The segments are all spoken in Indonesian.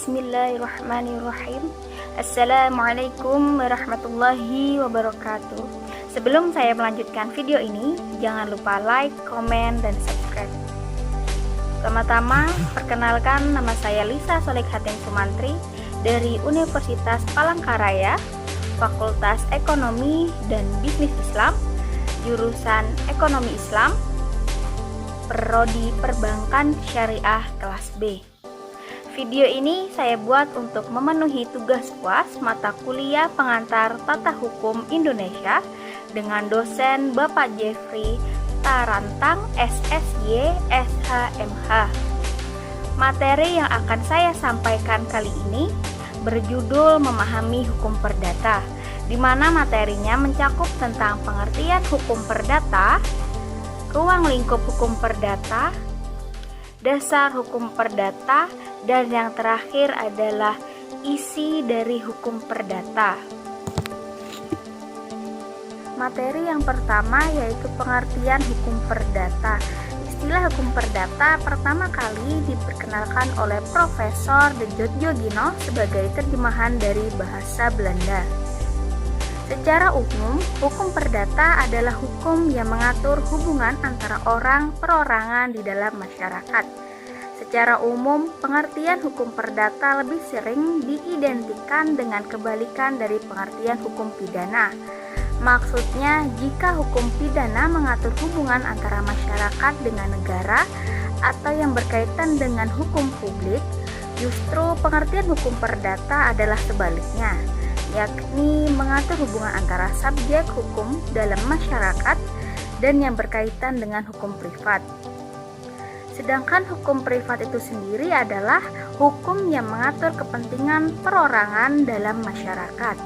Bismillahirrahmanirrahim. Assalamualaikum warahmatullahi wabarakatuh. Sebelum saya melanjutkan video ini, jangan lupa like, komen, dan subscribe. Pertama-tama, perkenalkan, nama saya Lisa Solekhatin Sumantri dari Universitas Palangkaraya, Fakultas Ekonomi dan Bisnis Islam, jurusan Ekonomi Islam, Prodi Perbankan Syariah kelas B. Video ini saya buat untuk memenuhi tugas UAS mata kuliah pengantar Tata Hukum Indonesia dengan dosen Bapak Jeffrey Tarantang SSY SHMH. Materi yang akan saya sampaikan kali ini berjudul Memahami Hukum Perdata, di mana materinya mencakup tentang pengertian hukum perdata, ruang lingkup hukum perdata, dasar hukum perdata, dan yang terakhir adalah isi dari hukum perdata. Materi yang pertama yaitu pengertian hukum perdata. Istilah hukum perdata pertama kali diperkenalkan oleh Profesor De Giorgino sebagai terjemahan dari bahasa Belanda. Secara umum, hukum perdata adalah hukum yang mengatur hubungan antara orang perorangan di dalam masyarakat. Secara umum, pengertian hukum perdata lebih sering diidentikan dengan kebalikan dari pengertian hukum pidana. Maksudnya, jika hukum pidana mengatur hubungan antara masyarakat dengan negara atau yang berkaitan dengan hukum publik, justru pengertian hukum perdata adalah sebaliknya, yakni mengatur hubungan antara subjek hukum dalam masyarakat dan yang berkaitan dengan hukum privat. Sedangkan hukum privat itu sendiri adalah hukum yang mengatur kepentingan perorangan dalam masyarakat.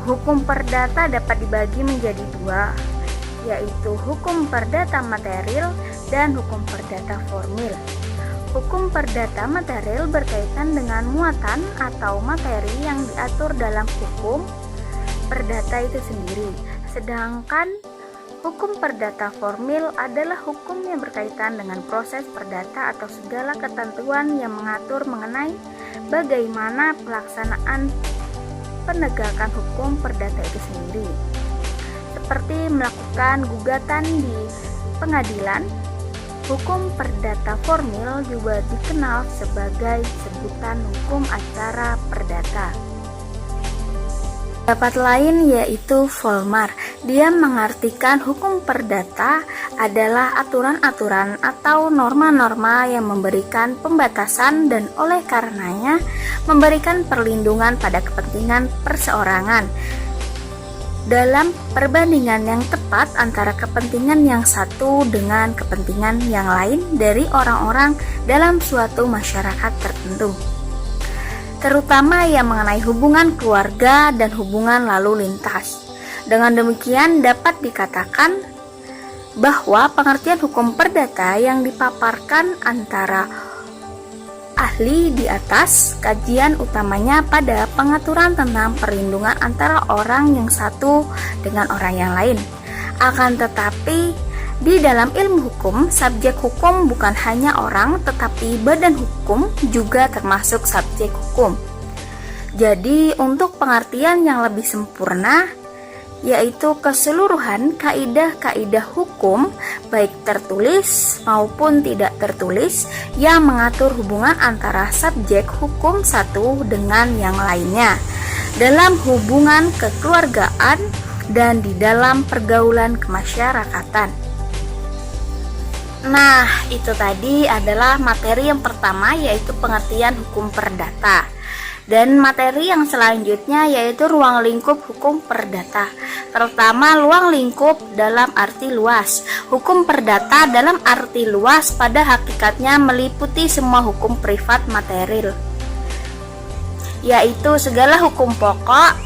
Hukum perdata dapat dibagi menjadi dua, yaitu hukum perdata material dan hukum perdata formil. Hukum perdata material berkaitan dengan muatan atau materi yang diatur dalam hukum perdata itu sendiri. Sedangkan hukum perdata formil adalah hukum yang berkaitan dengan proses perdata atau segala ketentuan yang mengatur mengenai bagaimana pelaksanaan penegakan hukum perdata itu sendiri. Seperti melakukan gugatan di pengadilan, hukum perdata formil juga dikenal sebagai sebutan hukum acara perdata. Pendapat lain yaitu Volmar. Dia mengartikan hukum perdata adalah aturan-aturan atau norma-norma yang memberikan pembatasan dan oleh karenanya memberikan perlindungan pada kepentingan perseorangan dalam perbandingan yang tepat antara kepentingan yang satu dengan kepentingan yang lain dari orang-orang dalam suatu masyarakat tertentu, terutama yang mengenai hubungan keluarga dan hubungan lalu lintas. Dengan demikian dapat dikatakan bahwa pengertian hukum perdata yang dipaparkan antara ahli di atas, kajian utamanya pada pengaturan tentang perlindungan antara orang yang satu dengan orang yang lain. Akan tetapi, di dalam ilmu hukum, subjek hukum bukan hanya orang, tetapi badan hukum juga termasuk subjek hukum. Jadi, untuk pengertian yang lebih sempurna, yaitu keseluruhan kaidah-kaidah hukum baik tertulis maupun tidak tertulis yang mengatur hubungan antara subjek hukum satu dengan yang lainnya dalam hubungan kekeluargaan dan di dalam pergaulan kemasyarakatan. Nah, itu tadi adalah materi yang pertama, yaitu pengertian hukum perdata. Dan materi yang selanjutnya yaitu ruang lingkup hukum perdata. Pertama, ruang lingkup dalam arti luas. Hukum perdata dalam arti luas pada hakikatnya meliputi semua hukum privat material, yaitu segala hukum pokok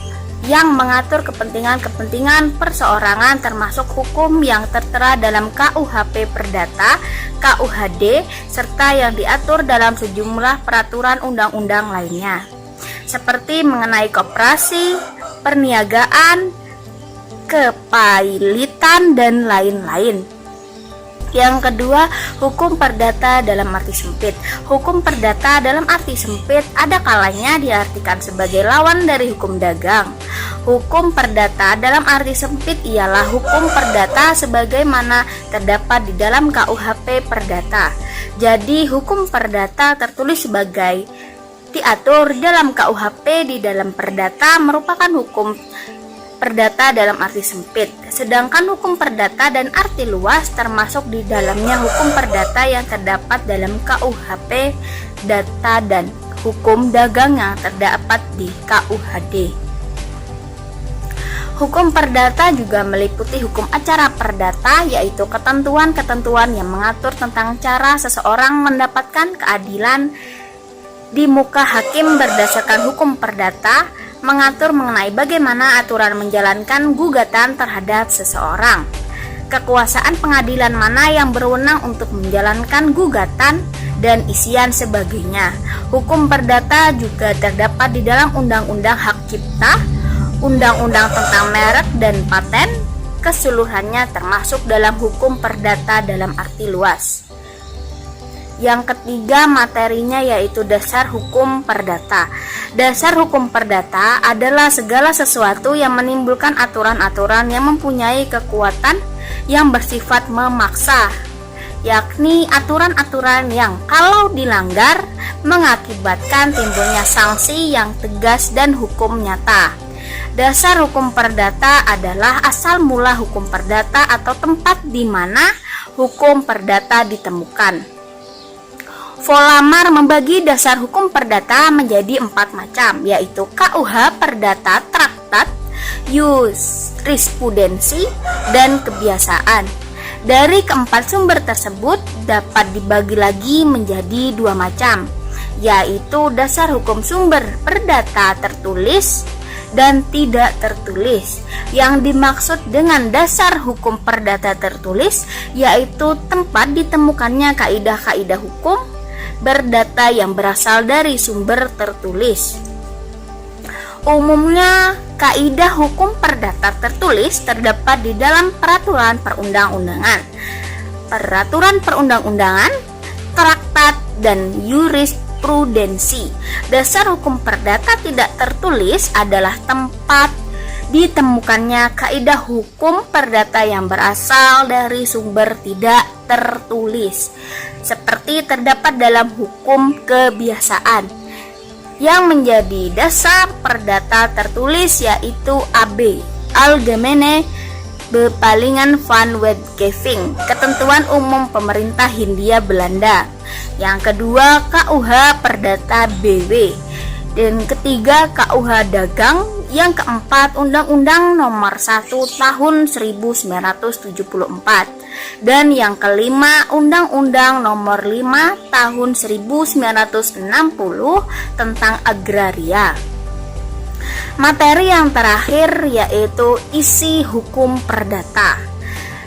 yang mengatur kepentingan-kepentingan perseorangan, termasuk hukum yang tertera dalam KUHP Perdata, KUHD, serta yang diatur dalam sejumlah peraturan undang-undang lainnya, seperti mengenai koperasi, perniagaan, kepailitan, dan lain-lain. Yang kedua, hukum perdata dalam arti sempit. Hukum perdata dalam arti sempit ada kalanya diartikan sebagai lawan dari hukum dagang. Hukum perdata dalam arti sempit ialah hukum perdata sebagaimana terdapat di dalam KUHP Perdata. Jadi, hukum perdata tertulis sebagai diatur dalam KUHP di dalam perdata merupakan hukum perdata dalam arti sempit, sedangkan hukum perdata dan arti luas termasuk di dalamnya hukum perdata yang terdapat dalam KUHP data dan hukum dagang yang terdapat di KUHD. Hukum perdata juga meliputi hukum acara perdata, yaitu ketentuan-ketentuan yang mengatur tentang cara seseorang mendapatkan keadilan di muka hakim berdasarkan hukum perdata, mengatur mengenai bagaimana aturan menjalankan gugatan terhadap seseorang, kekuasaan pengadilan mana yang berwenang untuk menjalankan gugatan, dan isian sebagainya. Hukum perdata juga terdapat di dalam Undang-Undang Hak Cipta, Undang-Undang tentang Merek dan Paten, keseluruhannya termasuk dalam hukum perdata dalam arti luas. Yang ketiga, materinya yaitu dasar hukum perdata. Dasar hukum perdata adalah segala sesuatu yang menimbulkan aturan-aturan yang mempunyai kekuatan yang bersifat memaksa, yakni aturan-aturan yang kalau dilanggar mengakibatkan timbulnya sanksi yang tegas dan hukum nyata. Dasar hukum perdata adalah asal mula hukum perdata atau tempat di mana hukum perdata ditemukan. Volamar membagi dasar hukum perdata menjadi 4 macam, yaitu KUH Perdata Traktat, Jurisprudensi, dan Kebiasaan. Dari keempat sumber tersebut dapat dibagi lagi menjadi 2 macam, yaitu dasar hukum sumber perdata tertulis dan tidak tertulis. Yang dimaksud dengan dasar hukum perdata tertulis yaitu tempat ditemukannya kaidah-kaidah hukum berdata yang berasal dari sumber tertulis. Umumnya, kaidah hukum perdata tertulis terdapat di dalam peraturan perundang-undangan, peraturan perundang-undangan, traktat, dan jurisprudensi. Dasar hukum perdata tidak tertulis adalah tempat ditemukannya kaidah hukum perdata yang berasal dari sumber tidak tertulis, seperti terdapat dalam hukum kebiasaan. Yang menjadi dasar perdata tertulis yaitu AB, Algemene Bepalingen van Wetgeving, ketentuan umum pemerintah Hindia Belanda. Yang kedua, KUH Perdata BW. Dan ketiga, KUH Dagang. Yang keempat, Undang-Undang Nomor 1 Tahun 1974. Dan yang kelima, Undang-Undang Nomor 5 Tahun 1960 tentang agraria. Materi yang terakhir yaitu isi hukum perdata.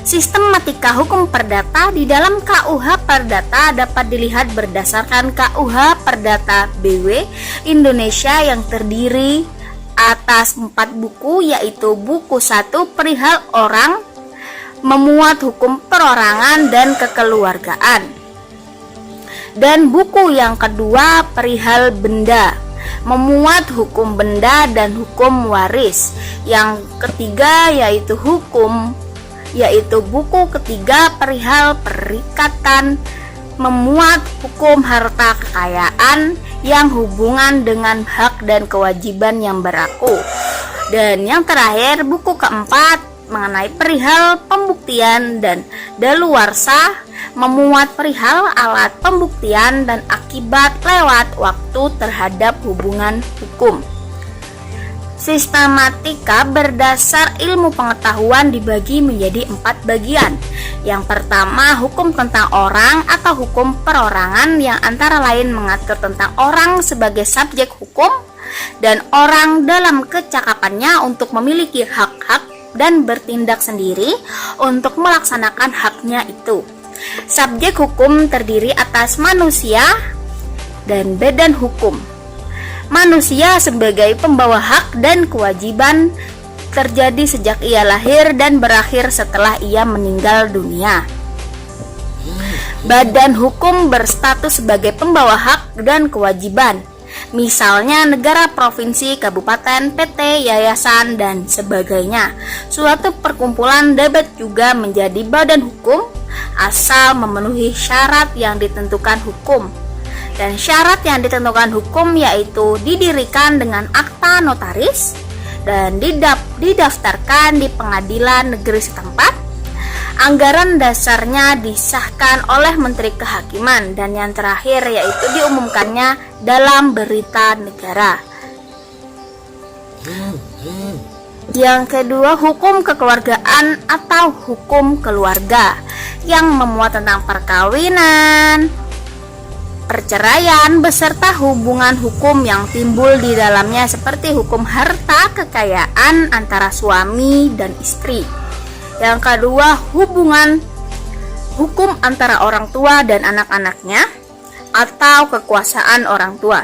Sistematika hukum perdata di dalam KUH Perdata dapat dilihat berdasarkan KUH Perdata BW Indonesia yang terdiri atas 4 buku, yaitu buku 1 perihal orang, memuat hukum perorangan dan kekeluargaan, dan buku yang kedua perihal benda, memuat hukum benda dan hukum waris. Yang ketiga yaitu buku ketiga perihal perikatan, memuat hukum harta kekayaan yang hubungan dengan hak dan kewajiban yang berlaku. Dan yang terakhir, buku keempat mengenai perihal pembuktian dan daluarsa, memuat perihal alat pembuktian dan akibat lewat waktu terhadap hubungan hukum. Sistematika berdasar ilmu pengetahuan dibagi menjadi 4 bagian. Yang pertama, hukum tentang orang atau hukum perorangan yang antara lain mengatur tentang orang sebagai subjek hukum dan orang dalam kecakapannya untuk memiliki hak-hak dan bertindak sendiri untuk melaksanakan haknya itu. Subjek hukum terdiri atas manusia dan badan hukum. Manusia sebagai pembawa hak dan kewajiban terjadi sejak ia lahir dan berakhir setelah ia meninggal dunia. Badan hukum berstatus sebagai pembawa hak dan kewajiban. Misalnya negara, provinsi, kabupaten, PT, yayasan, dan sebagainya. Suatu perkumpulan dapat juga menjadi badan hukum asal memenuhi syarat yang ditentukan hukum. Dan syarat yang ditentukan hukum yaitu didirikan dengan akta notaris dan didaftarkan di pengadilan negeri setempat. Anggaran dasarnya disahkan oleh Menteri Kehakiman, dan yang terakhir yaitu diumumkannya dalam berita negara. Yang kedua, hukum kekeluargaan atau hukum keluarga yang memuat tentang perkawinan, perceraian beserta hubungan hukum yang timbul di dalamnya seperti hukum harta kekayaan antara suami dan istri. Yang kedua, hubungan hukum antara orang tua dan anak-anaknya atau kekuasaan orang tua.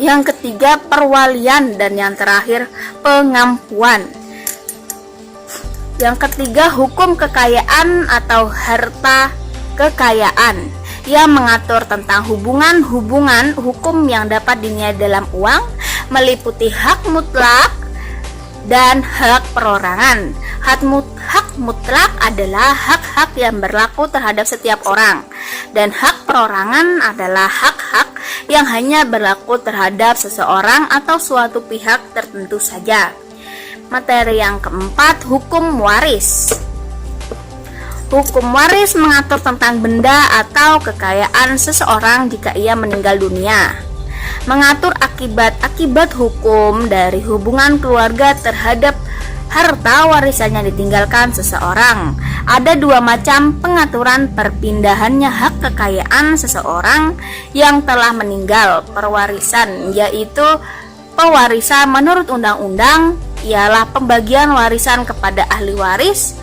Yang ketiga, perwalian, dan yang terakhir pengampuan. Yang ketiga, hukum kekayaan atau harta kekayaan yang mengatur tentang hubungan-hubungan hukum yang dapat dinilai dalam uang, meliputi hak mutlak dan hak perorangan. Hak mutlak adalah hak-hak yang berlaku terhadap setiap orang, dan hak perorangan adalah hak-hak yang hanya berlaku terhadap seseorang atau suatu pihak tertentu saja. Materi yang keempat, hukum waris. Hukum waris mengatur tentang benda atau kekayaan seseorang jika ia meninggal dunia. Mengatur akibat-akibat hukum dari hubungan keluarga terhadap harta warisan yang ditinggalkan seseorang. Ada dua macam pengaturan perpindahannya hak kekayaan seseorang yang telah meninggal. Perwarisan, yaitu pewarisan menurut undang-undang, ialah pembagian warisan kepada ahli waris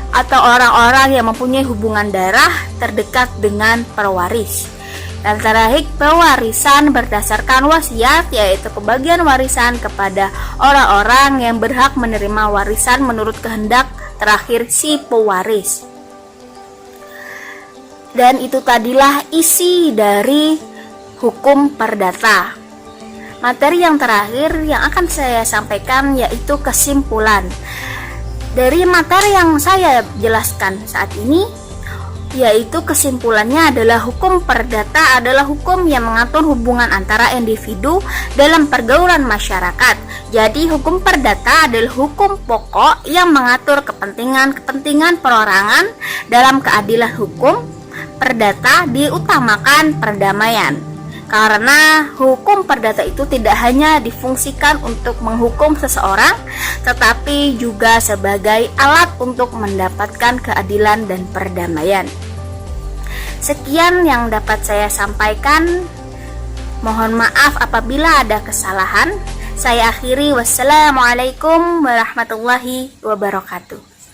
atau orang-orang yang mempunyai hubungan darah terdekat dengan pewaris. Dan terakhir, pewarisan berdasarkan wasiat, yaitu pembagian warisan kepada orang-orang yang berhak menerima warisan menurut kehendak terakhir si pewaris. Dan itu tadilah isi dari hukum perdata. Materi yang terakhir yang akan saya sampaikan yaitu kesimpulan. Dari materi yang saya jelaskan saat ini, yaitu kesimpulannya adalah hukum perdata adalah hukum yang mengatur hubungan antara individu dalam pergaulan masyarakat. Jadi hukum perdata adalah hukum pokok yang mengatur kepentingan perorangan. Dalam keadilan hukum perdata diutamakan perdamaian, karena hukum perdata itu tidak hanya difungsikan untuk menghukum seseorang, tetapi juga sebagai alat untuk mendapatkan keadilan dan perdamaian. Sekian yang dapat saya sampaikan. Mohon maaf apabila ada kesalahan. Saya akhiri. Wassalamualaikum warahmatullahi wabarakatuh.